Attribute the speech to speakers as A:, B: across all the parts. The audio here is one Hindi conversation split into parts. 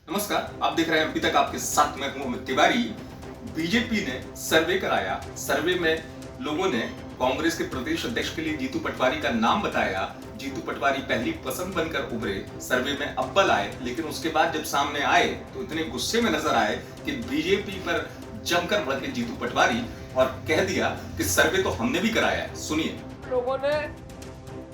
A: नमस्कार, आप देख रहे हैं अभी तक आपके साथ मैं हूं अमित तिवारी। बीजेपी ने सर्वे कराया। सर्वे में लोगों ने कांग्रेस के प्रदेश अध्यक्ष के लिए जीतू पटवारी का नाम बताया। जीतू पटवारी पहली पसंद बनकर उभरे, सर्वे में अव्वल आए, लेकिन उसके बाद जब सामने आए तो इतने गुस्से में नजर आए कि बीजेपी पर जमकर भड़के जीतू पटवारी और कह दिया कि सर्वे तो हमने भी कराया है। सुनिए।
B: लोगों ने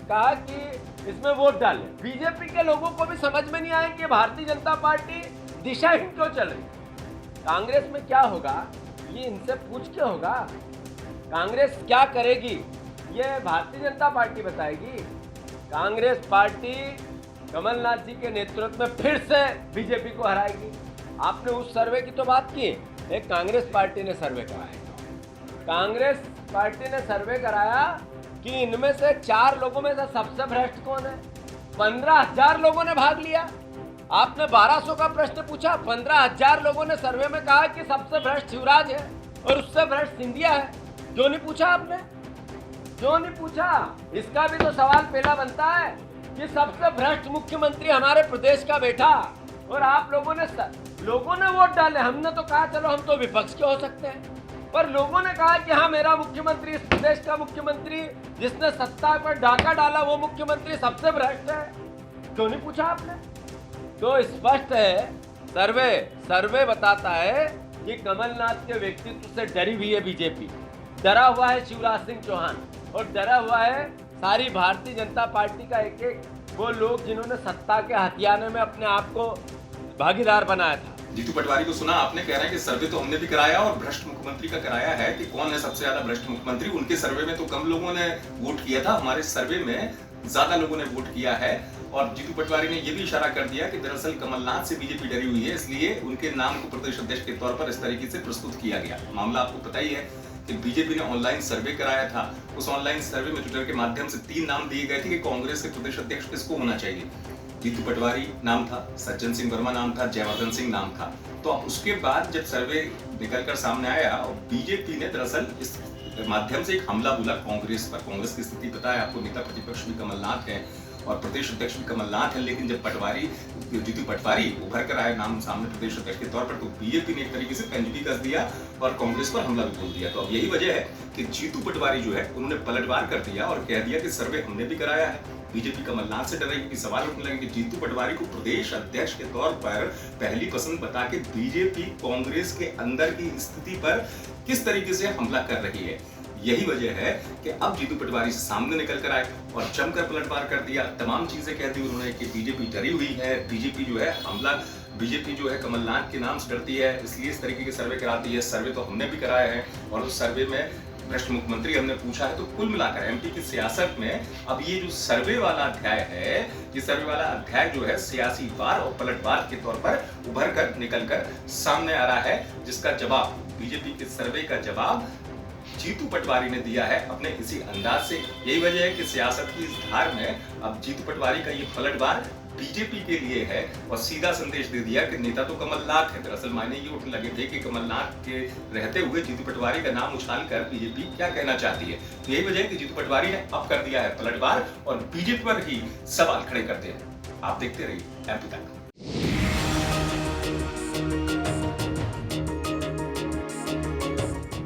B: कहा कि इसमें वोट डालें। बीजेपी के लोगों को भी समझ में नहीं आया कि भारतीय जनता पार्टी दिशाहीन क्यों चल रही। कांग्रेस में क्या होगा ये इनसे पूछ के होगा। कांग्रेस क्या करेगी ये भारतीय जनता पार्टी बताएगी। कांग्रेस पार्टी कमलनाथ जी के नेतृत्व में फिर से बीजेपी को हराएगी। आपने उस सर्वे की तो बात की, एक कांग्रेस पार्टी ने सर्वे कराया। कांग्रेस पार्टी ने सर्वे कराया कि इनमें से 4 लोगों में से सबसे भ्रष्ट कौन है। 15,000 लोगों ने भाग लिया। आपने 1200 का प्रश्न पूछा, 15,000 लोगों ने सर्वे में कहा कि सबसे भ्रष्ट शिवराज है और उससे भ्रष्ट सिंधिया है। क्यों नहीं पूछा आपने? क्यों नहीं पूछा? इसका भी तो सवाल पहला बनता है कि सबसे भ्रष्ट मुख्यमंत्री हमारे प्रदेश का बैठा और आप लोगों ने वोट डाले। हमने तो कहा चलो हम तो विपक्ष के हो सकते हैं, पर लोगों ने कहा कि हाँ मेरा मुख्यमंत्री, इस प्रदेश का मुख्यमंत्री जिसने सत्ता पर डाका डाला वो मुख्यमंत्री सबसे भ्रष्ट है। क्यों नहीं पूछा आपने? तो स्पष्ट है, सर्वे बताता है कि कमलनाथ के व्यक्तित्व से डरी हुई है बीजेपी। डरा हुआ है शिवराज सिंह चौहान और डरा हुआ है सारी भारतीय जनता पार्टी का एक वो लोग जिन्होंने सत्ता के हथियाने में अपने आप को भागीदार बनाया था।
A: जीतू पटवारी को सुना आपने, कह रहे हैं कि सर्वे तो हमने भी कराया और भ्रष्ट मुख्यमंत्री का कराया है कि कौन है सबसे ज्यादा भ्रष्ट मुख्यमंत्री। उनके सर्वे में तो कम लोगों ने वोट किया था, हमारे सर्वे में ज्यादा लोगों ने वोट किया है। और जीतू पटवारी ने यह भी इशारा कर दिया कि दरअसल कमलनाथ से बीजेपी डरी हुई है, इसलिए उनके नाम को प्रदेश अध्यक्ष के तौर पर इस तरीके से प्रस्तुत किया गया। मामला आपको पता ही है कि बीजेपी ने ऑनलाइन सर्वे कराया था। उस ऑनलाइन सर्वे में ट्विटर के माध्यम से 3 नाम दिए गए थे कि कांग्रेस के प्रदेश अध्यक्ष किसको होना चाहिए। जीतू पटवारी नाम था, सज्जन सिंह वर्मा नाम था, जयवर्धन सिंह नाम था। तो उसके बाद जब सर्वे निकलकर सामने आया और बीजेपी ने दरअसल इस माध्यम से एक हमला बोला कांग्रेस पर। कांग्रेस की स्थिति पता है आपको, नेता प्रतिपक्ष भी कमलनाथ है और प्रदेश अध्यक्ष भी कमलनाथ है। लेकिन जब जीतू पटवारी उभर कर आए नाम सामने प्रदेश अध्यक्ष के तौर पर, तो बीजेपी ने एक तरीके से पंज भी कस दिया और कांग्रेस पर हमला भी बोल दिया। तो अब यही वजह है कि जीतू पटवारी जो है उन्होंने पलटवार कर दिया और कह दिया कि सर्वे हमने भी कराया है। बीजेपी कमलनाथ से डरेगी कि सवाल उठने लगे कि जीतू पटवारी को प्रदेश अध्यक्ष के तौर पर पहली पसंद बता के बीजेपी कांग्रेस के अंदर की स्थिति पर किस तरीके से हमला कर रही है। यही वजह है कि अब जीतू पटवारी सामने निकल कर आए और जमकर पलटवार कर दिया। तमाम चीजें कह दी उन्होंने कि बीजेपी डरी हुई है, बीजेपी जो है कमलनाथ के नाम से डरती है, इसलिए इस तरीके के सर्वे कराती है। सर्वे तो हमने भी कराया है और उस सर्वे में भ्रष्ट मुख्यमंत्री हमने पूछा है। तो कुल मिलाकर एमपी की सियासत में अब ये जो सर्वे वाला अध्याय है, ये सर्वे वाला अध्याय जो है सियासी वार और पलटवार के तौर पर उभर कर निकल कर सामने आ रहा है, जिसका जवाब बीजेपी के सर्वे का जवाब जीतू पटवारी ने दिया है अपने इसी अंदाज से। यही वजह है कि सियासत की इस धार में अब जीतू पटवारी का ये पलटवार बीजेपी के लिए है और सीधा संदेश दे दिया कि नेता तो कमलनाथ है। दरअसल मायने ये उठने लगे थे कि कमलनाथ के रहते हुए जीतू पटवारी का नाम उछाल कर बीजेपी क्या कहना चाहती है। तो यही वजह है कि जीतू पटवारी ने अब कर दिया है पलटवार और बीजेपी पर ही सवाल खड़े करते हैं। आप देखते रहिए एमपी तक।